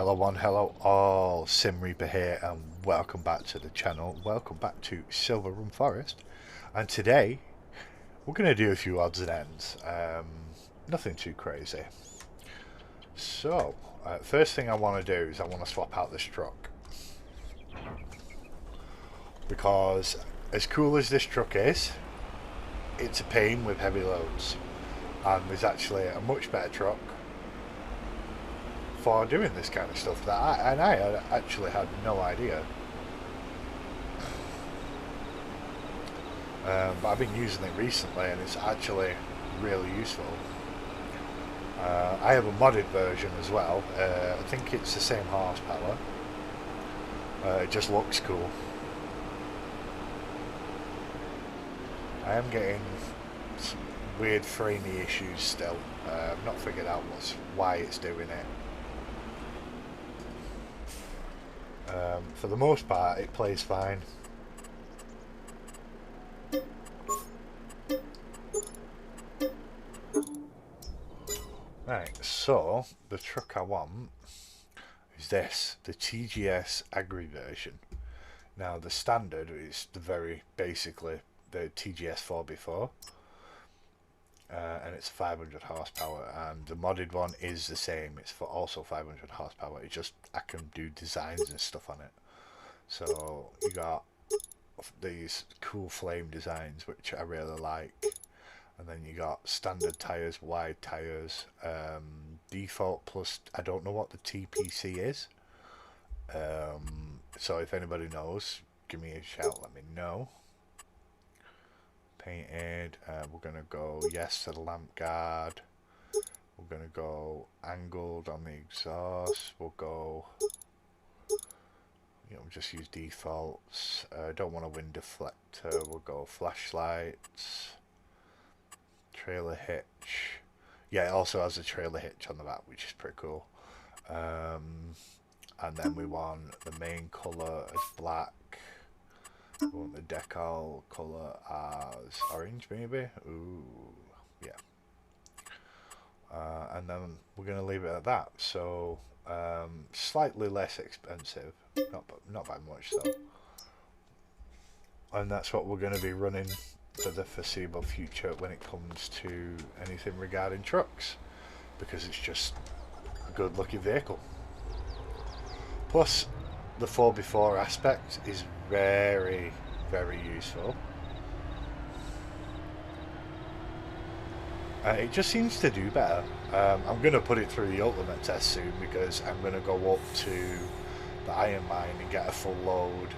Hello one, hello all, Sim Reaper here and welcome back to the channel. Welcome back to Silverrun Forest. And today we're going to do a few odds and ends. Nothing too crazy. So, first thing I want to do is I want to swap out this truck. Because as cool as this truck is, it's a pain with heavy loads. And there's actually a much better truck for doing this kind of stuff that I actually had no idea. But I've been using it recently and it's actually really useful. I have a modded version as well. I think it's the same horsepower. It just looks cool. I am getting some weird framey issues still. I've not figured out why it's doing it. For the most part, it plays fine. Right, so the truck I want is this, the TGS Agri version. Now the standard is basically the TGS 4x4. And it's 500 horsepower, and the modded one is the same. It's for also 500 horsepower. It just I can do designs and stuff on it. So you got these cool flame designs which I really like, and then you got standard tires, wide tires, default plus. I don't know what the TPC is. So if anybody knows, give me a shout. Let me know. Painted, we're going to go yes to the lamp guard, we're going to go angled on the exhaust, we'll go, just use defaults. Don't want a wind deflector, we'll go flashlights, trailer hitch, yeah, it also has a trailer hitch on the back, which is pretty cool. And then we want the main colour as black. We want the decal colour as orange, maybe. Ooh, yeah. And then we're going to leave it at that. So slightly less expensive, not by much though. And that's what we're going to be running for the foreseeable future when it comes to anything regarding trucks, because it's just a good looking vehicle. Plus, the 4x4 aspect is very, very useful. It just seems to do better. I'm going to put it through the ultimate test soon, because I'm going to go up to the iron mine and get a full load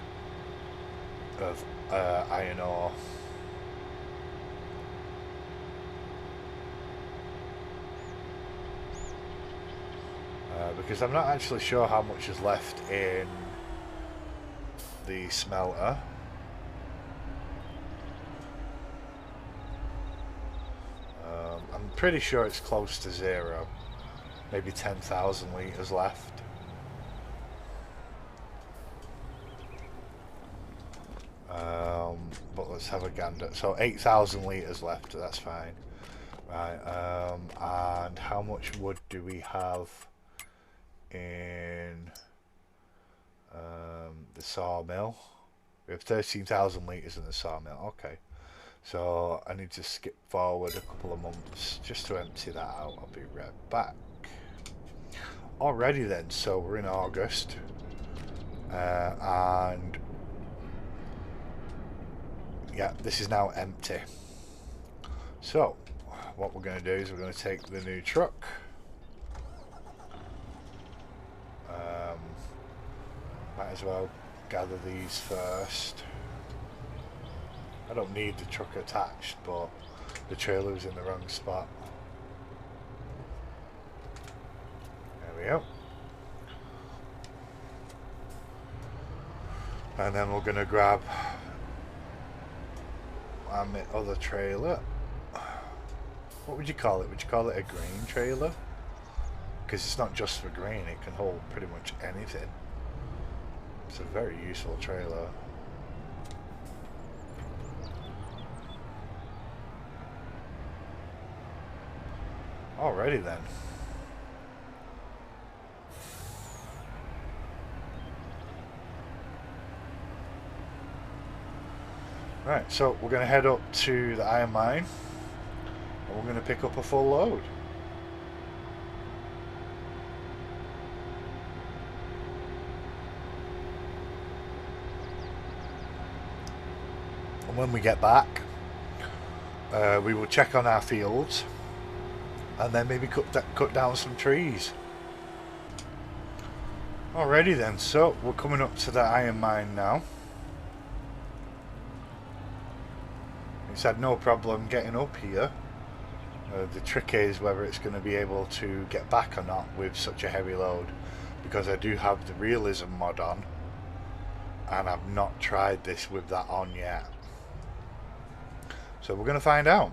of iron ore. Because I'm not actually sure how much is left in the smelter. I'm pretty sure it's close to zero, maybe 10,000 litres left. But let's have a gander. So 8,000 litres left, that's fine. Right, and how much wood do we have in the sawmill? We have 13,000 litres in the sawmill. Okay, so I need to skip forward a couple of months just to empty that out. I'll be right back. Alrighty then, so we're in August, and yeah, this is now empty. So what we're going to do is we're going to take the new truck. Might as well gather these first. I don't need the truck attached, but the trailer was in the wrong spot. There we go. And then we're going to grab my other trailer. What would you call it? Would you call it a grain trailer? Because it's not just for grain, it can hold pretty much anything. It's a very useful trailer. Alrighty then. Right, so we're going to head up to the iron mine and we're going to pick up a full load. And when we get back, we will check on our fields and then maybe cut down some trees. Alrighty then, so we're coming up to the iron mine now. It's had no problem getting up here. The trick is whether it's going to be able to get back or not with such a heavy load, because I do have the realism mod on and I've not tried this with that on yet. So we're going to find out.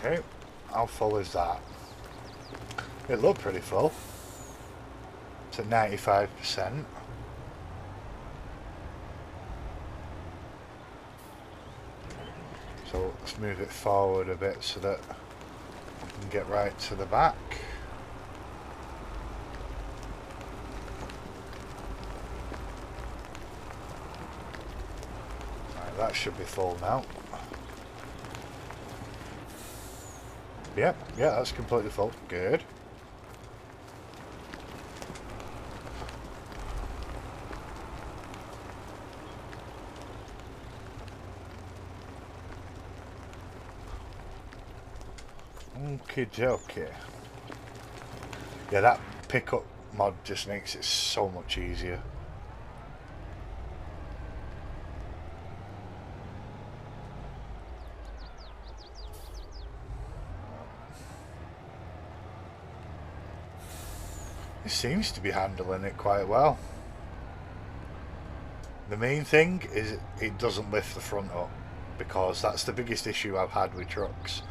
Okay, how full is that? It looked pretty full. It's at 95%. So let's move it forward a bit so that we can get right to the back. Right, that should be full now. Yep, yeah, that's completely full. Good. Okie dokie. Yeah, that pickup mod just makes it so much easier. It seems to be handling it quite well. The main thing is it doesn't lift the front up, because that's the biggest issue I've had with trucks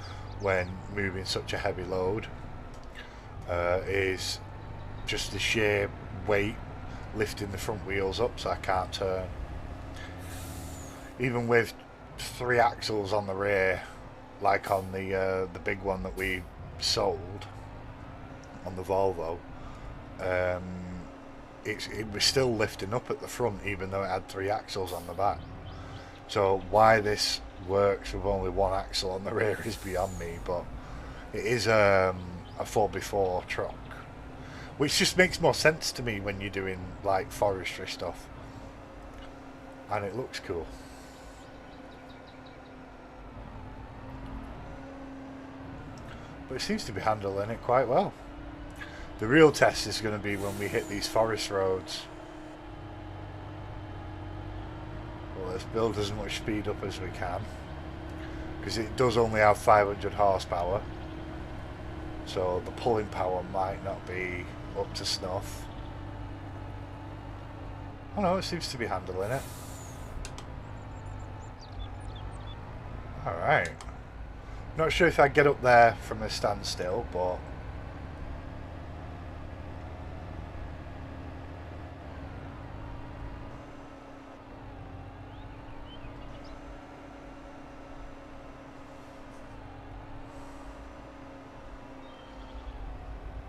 when moving such a heavy load, is just the sheer weight lifting the front wheels up so I can't turn. Even with 3 axles on the rear, like on the big one that we sold on the Volvo, it was still lifting up at the front even though it had 3 axles on the back. So why this works with only 1 axle on the rear is beyond me, but it is a 4x4 truck, which just makes more sense to me when you're doing like forestry stuff, and it looks cool. But it seems to be handling it quite well. The real test is going to be when we hit these forest roads. Well, let's build as much speed up as we can, because it does only have 500 horsepower, so the pulling power might not be up to snuff. Oh no, it seems to be handling it. Alright. Not sure if I get up there from a standstill, but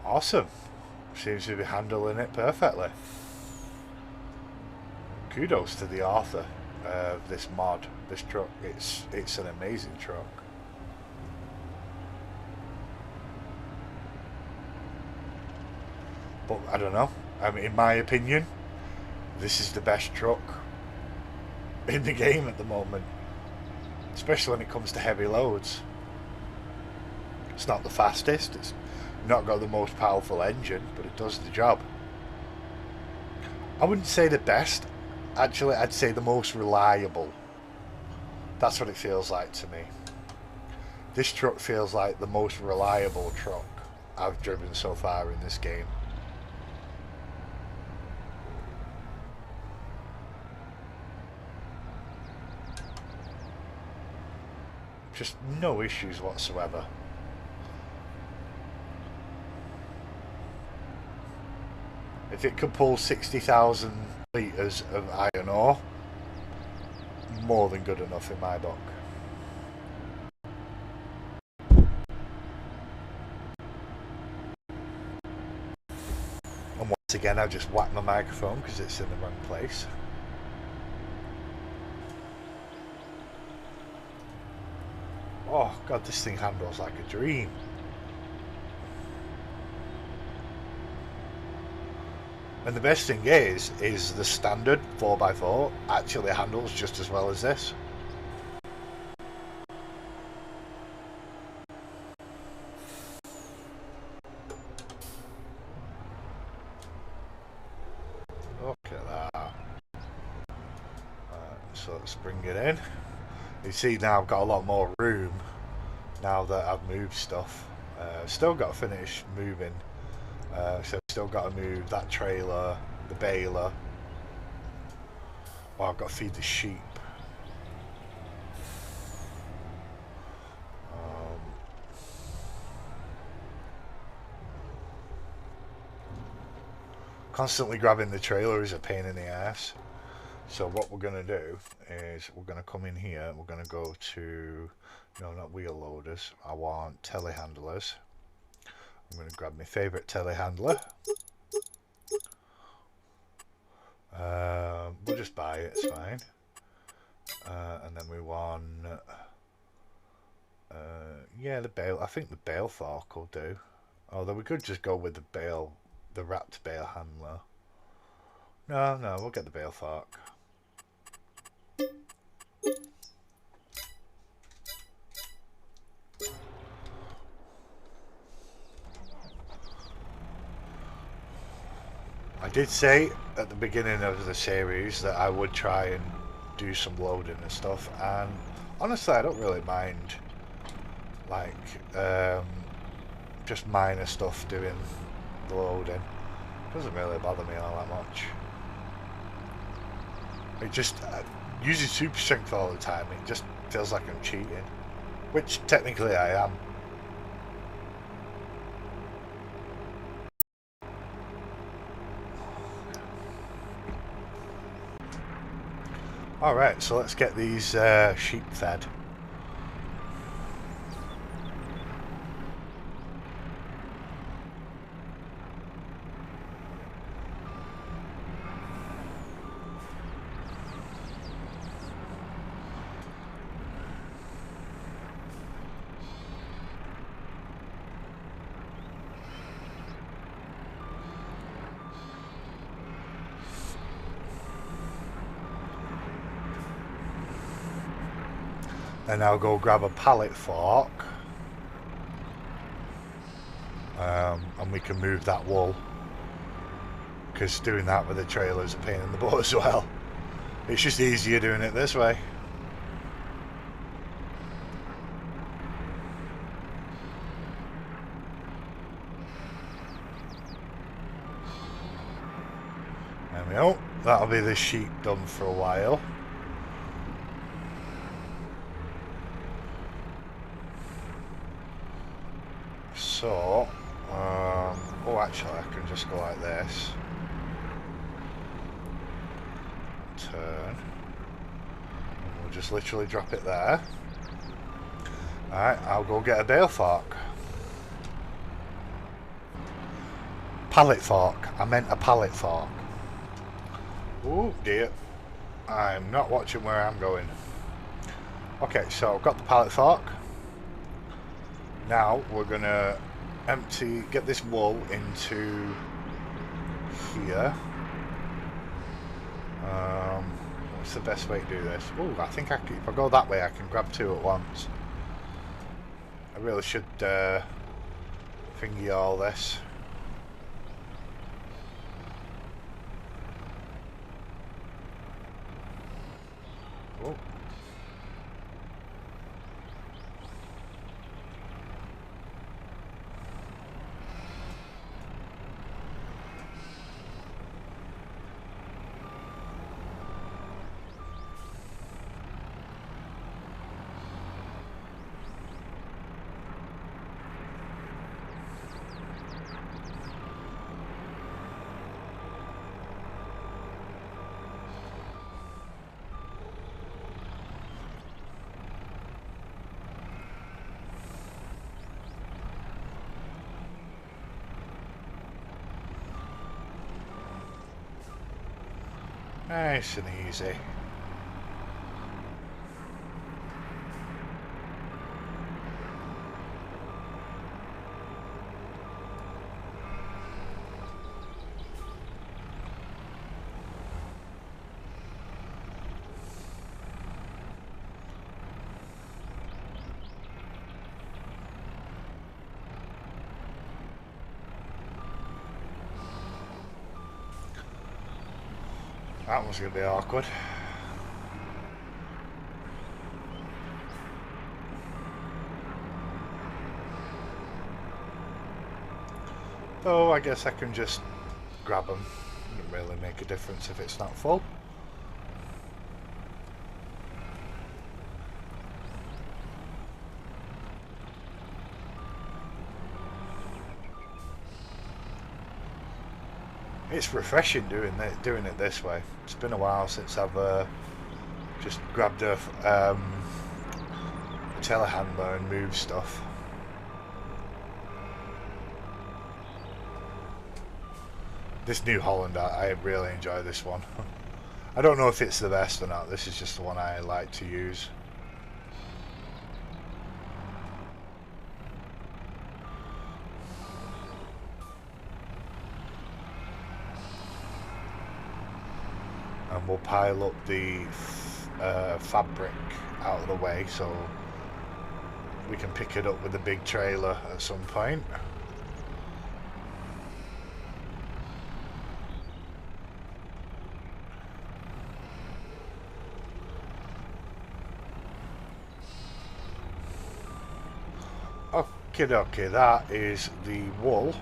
awesome. Seems to be handling it perfectly. Kudos to the author of this mod, this truck. It's an amazing truck. But I don't know. I mean, in my opinion, this is the best truck in the game at the moment, especially when it comes to heavy loads. It's not the fastest, it's not got the most powerful engine, but it does the job. I wouldn't say the best, actually I'd say the most reliable. That's what it feels like to me. This truck feels like the most reliable truck I've driven so far in this game. Just no issues whatsoever. If it could pull 60,000 litres of iron ore, more than good enough in my book. And once again, I just whacked my microphone because it's in the wrong place. Oh god, this thing handles like a dream. And the best thing is the standard 4x4 actually handles just as well as this. Look at that. So let's bring it in. You see now I've got a lot more room now that I've moved stuff. Still got to finish moving. So still got to move that trailer, the baler. Oh, I've got to feed the sheep. Constantly grabbing the trailer is a pain in the ass. So what we're going to do is we're going to come in here. We're going to go to, no, not wheel loaders. I want telehandlers. I'm going to grab my favourite telehandler. We'll just buy it, it's fine. And then we want, yeah, the bale. I think the bale fork will do. Although we could just go with the bale, the wrapped bale handler. No, we'll get the bale fork. I did say at the beginning of the series that I would try and do some loading and stuff, and honestly I don't really mind, like, just minor stuff doing the loading. Doesn't really bother me all that much. It just, using super strength all the time, it just feels like I'm cheating, which technically I am. Alright, so let's get these sheep fed. And I'll go grab a pallet fork, and we can move that wool, because doing that with the trailer is a pain in the butt as well. It's just easier doing it this way. There we go. That'll be the sheep done for a while. So, oh actually I can just go like this. Turn. And we'll just literally drop it there. Alright, I'll go get a bale fork. Pallet fork. I meant a pallet fork. Oh dear. I'm not watching where I'm going. Okay, so I've got the pallet fork. Now we're gonna get this wool into here. What's the best way to do this? Oh, I think if I go that way I can grab two at once. I really should thingy all this. Oh. Nice and easy. That one's going to be awkward. Though I guess I can just grab them. Doesn't really make a difference if it's not full. It's refreshing doing it this way. It's been a while since I've just grabbed a telehandler and moved stuff. This New Holland, I really enjoy this one. I don't know if it's the best or not. This is just the one I like to use. And we'll pile up the fabric out of the way so we can pick it up with the big trailer at some point. Okie dokie, that is the wool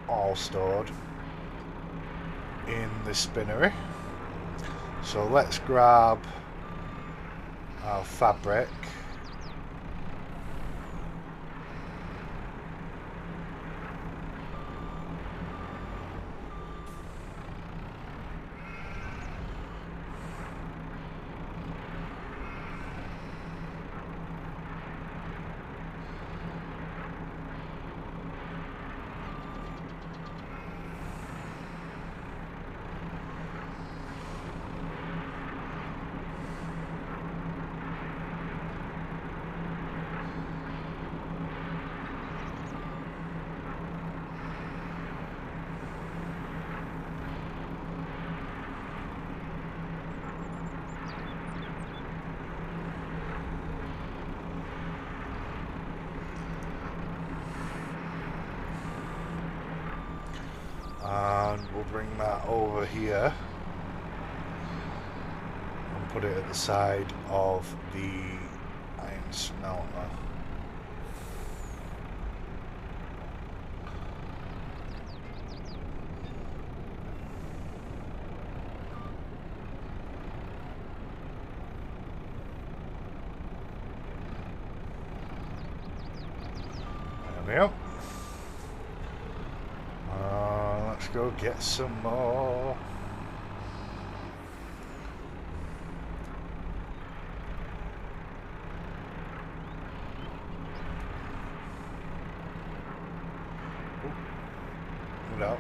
all stored in the spinnery. So let's grab our fabric. And we'll bring that over here and put it at the side of the iron smelter. There we go. Let's go get some more. No.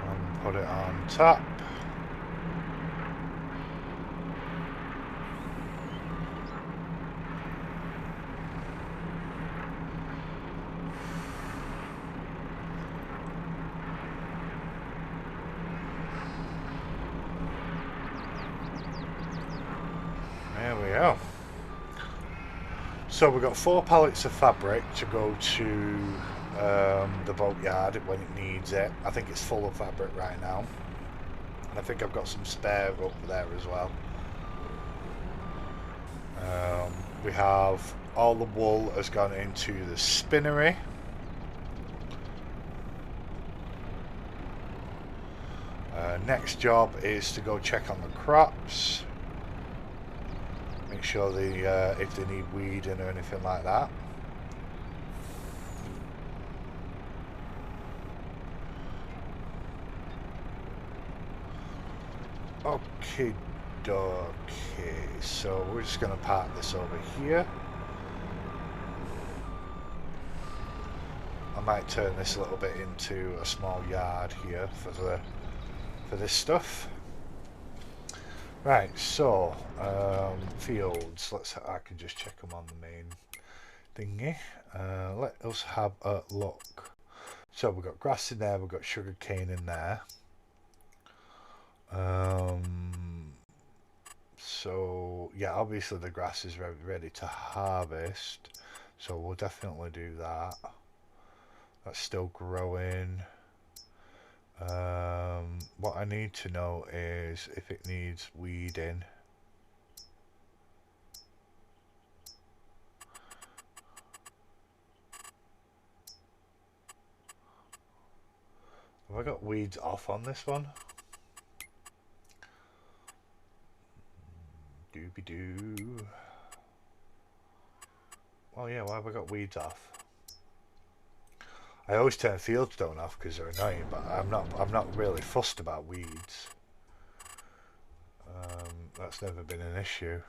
And put it on top. There we go. So we've got 4 pallets of fabric to go to the boatyard when it needs it. I think it's full of fabric right now. And I think I've got some spare up there as well. We have all the wool has gone into the spinnery. Next job is to go check on the crops. Make sure if they need weeding or anything like that. Okay, Okay, so we're just going to park this over here. I might turn this a little bit into a small yard here for this stuff. Right, so fields. I can just check them on the main thingy. Let us have a look. So we've got grass in there. We've got sugar cane in there. So yeah, obviously the grass is ready to harvest. So we'll definitely do that. That's still growing. What I need to know is if it needs weeding. Have I got weeds off on this one? Doobie-doo. Oh yeah, why have I got weeds off? I always turn fieldstone off because they're annoying, but I'm not really fussed about weeds. That's never been an issue.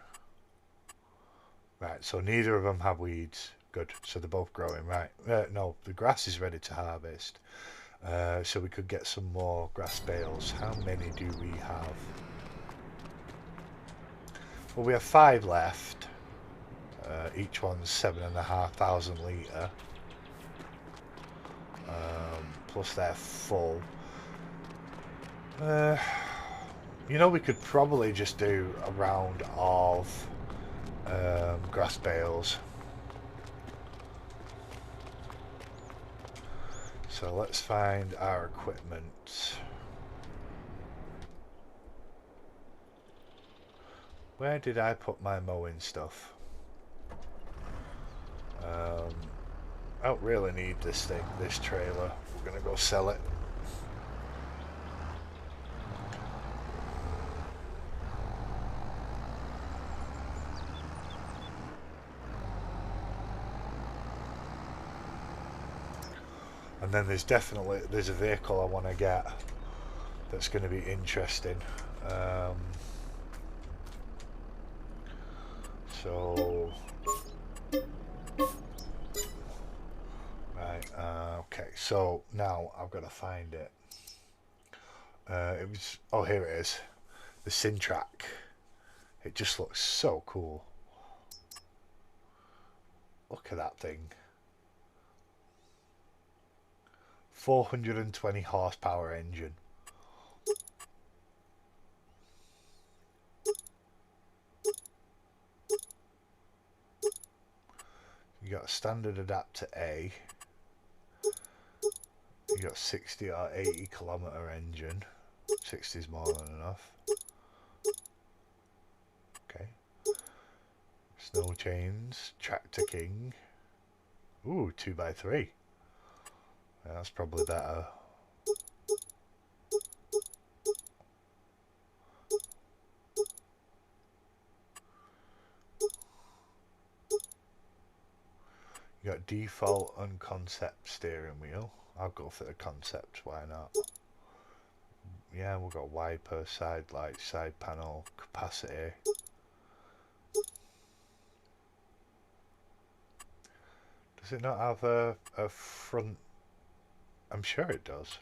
Right, so neither of them have weeds. Good, so they're both growing. Right, no, the grass is ready to harvest. So we could get some more grass bales. How many do we have? Well, we have 5 left. Each one's 7,500 litre. Plus they're full. You know, we could probably just do a round of grass bales. So let's find our equipment. Where did I put my mowing stuff? I don't really need this trailer. We're gonna go sell it. And then there's a vehicle I want to get that's going to be interesting. So right, okay. So now I've got to find it. It was here it is, the Trac. It just looks so cool. Look at that thing. 420 horsepower engine. You got a standard adapter A. You got 60 or 80 kilometer engine. 60 is more than enough. Okay. Snow chains, tractor king. Ooh, 2x3. Yeah, that's probably better. You got default and concept steering wheel. I'll go for the concept, why not? Yeah, we've got wiper, side light, side panel, capacity. Does it not have a front? I'm sure it does.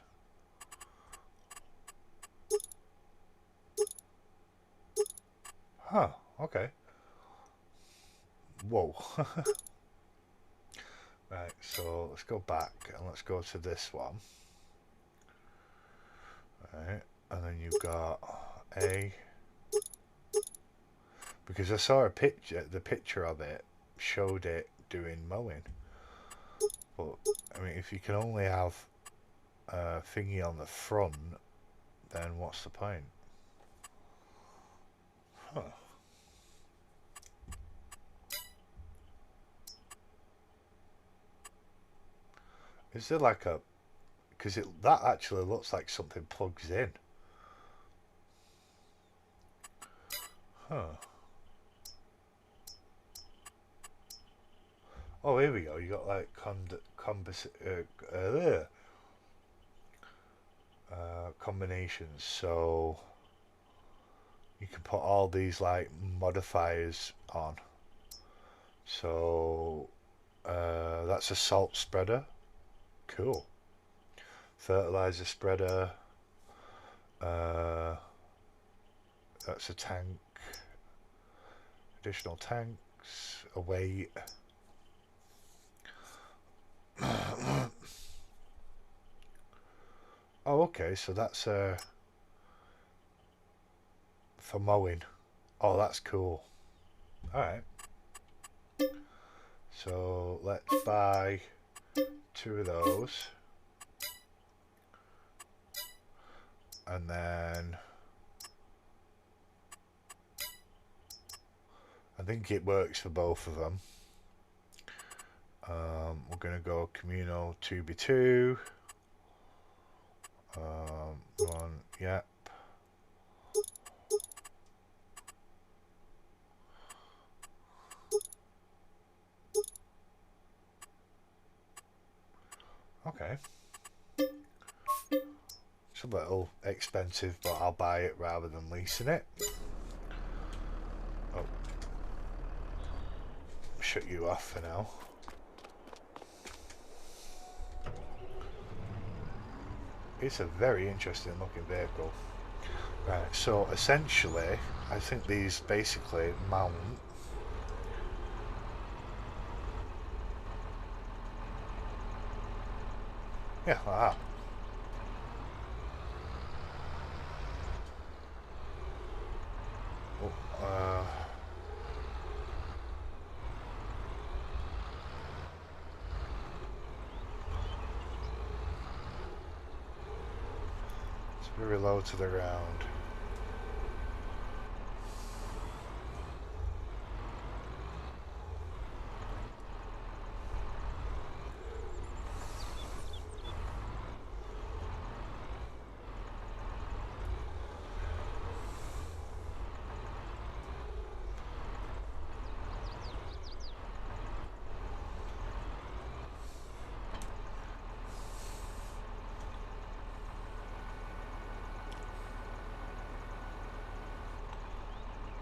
Huh, okay. Whoa. Right, so let's go back and let's go to this one. Right, and then you've got A. Because I saw a picture, the picture of it showed it doing mowing. But, I mean, if you can only have a thingy on the front, then what's the point? Huh. Is there like a... Because that actually looks like something plugs in. Huh. Oh, here we go. You got like combinations. So you can put all these like modifiers on. So that's a salt spreader. Cool. Fertilizer spreader. That's a tank. Additional tanks. A weight. Oh, okay. So that's for mowing. Oh, that's cool. All right. So let's buy 2 of those. And then I think it works for both of them. We're going to go communal 2v2. One, yep. Okay. It's a little expensive, but I'll buy it rather than leasing it. Oh. Shut you off for now. It's a very interesting looking vehicle. Right, so essentially, I think these basically mount. Yeah, like that. Oh, it's very low to the ground.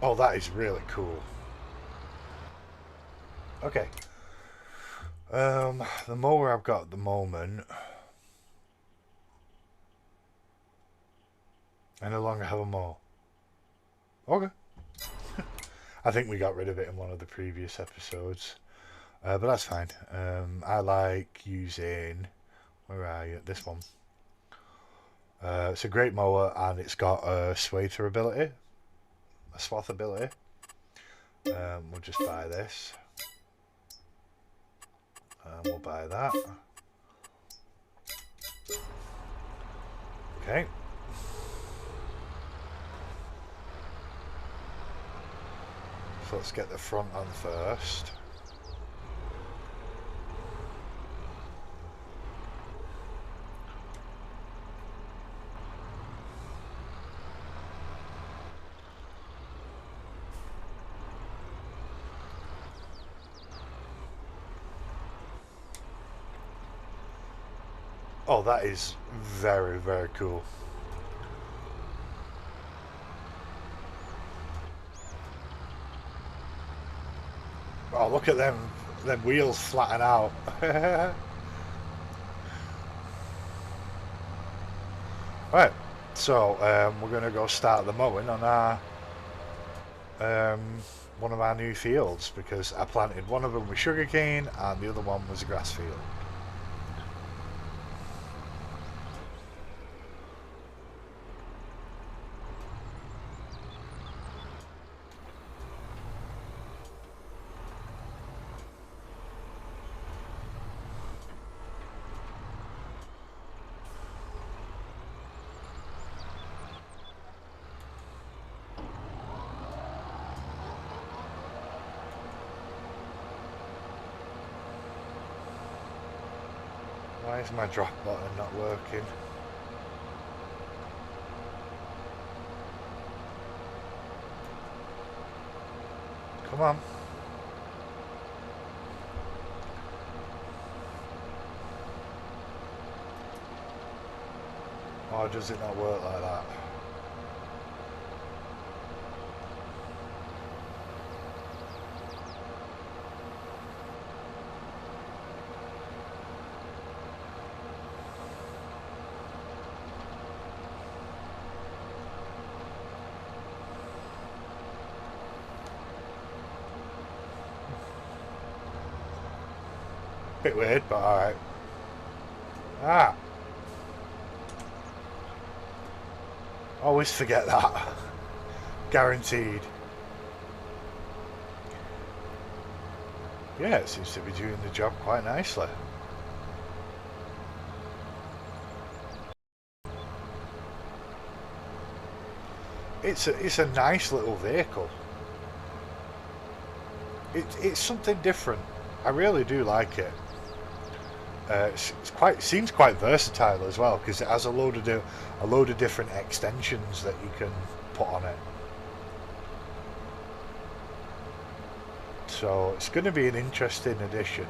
Oh, that is really cool. Okay. The mower I've got at the moment, I no longer have a mower. Okay. I think we got rid of it in one of the previous episodes. But that's fine. I like using... Where are you? This one. It's a great mower and it's got a swather ability. A swath ability. We'll just buy this. We'll buy that. Okay. So let's get the front on first. Oh, that is very, very cool. Oh, look at them wheels flatten out. Right, so we're going to go start the mowing on our one of our new fields, because I planted one of them with sugarcane and the other one was a grass field. Why is my drop button not working? Come on. Or does it not work like that? Bit weird, but alright. Ah! Always forget that. Guaranteed. Yeah, it seems to be doing the job quite nicely. It's a nice little vehicle. It's something different. I really do like it. Seems quite versatile as well, because it has a load of different extensions that you can put on it. So it's going to be an interesting addition.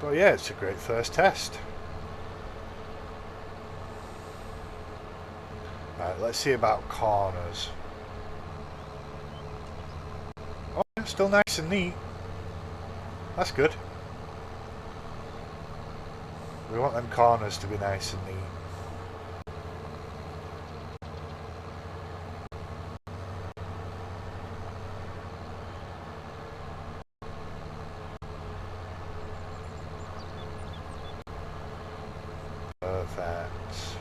But yeah, it's a great first test. Right, let's see about corners. Oh, still nice and neat. That's good. We want them corners to be nice and neat. Perfect.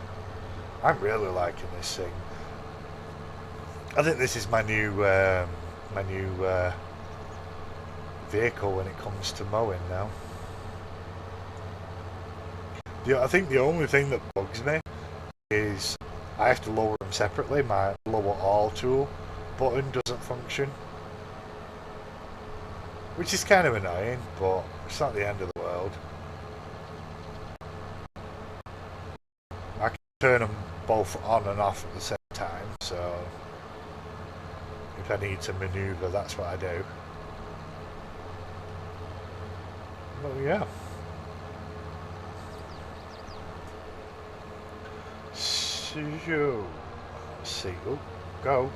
I'm really liking this thing. I think this is my new vehicle when it comes to mowing now. I think the only thing that bugs me is I have to lower them separately. My lower all tool button doesn't function, which is kind of annoying, but it's not the end of the world. I can turn them both on and off at the same time, so if I need to maneuver, that's what I do. But yeah. So, let's see. Oh, go.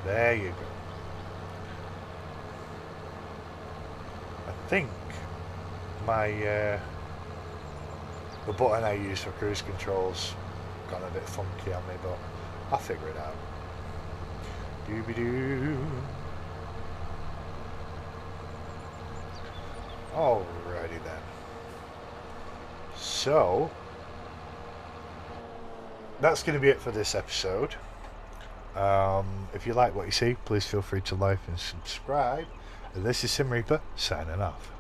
There you go. I think my the button I use for cruise control's gone a bit funky on me, but I'll figure it out. Doobie-doo. Alrighty then. So that's going to be it for this episode. If you like what you see, please feel free to like and subscribe. And this is Sim Reaper signing off.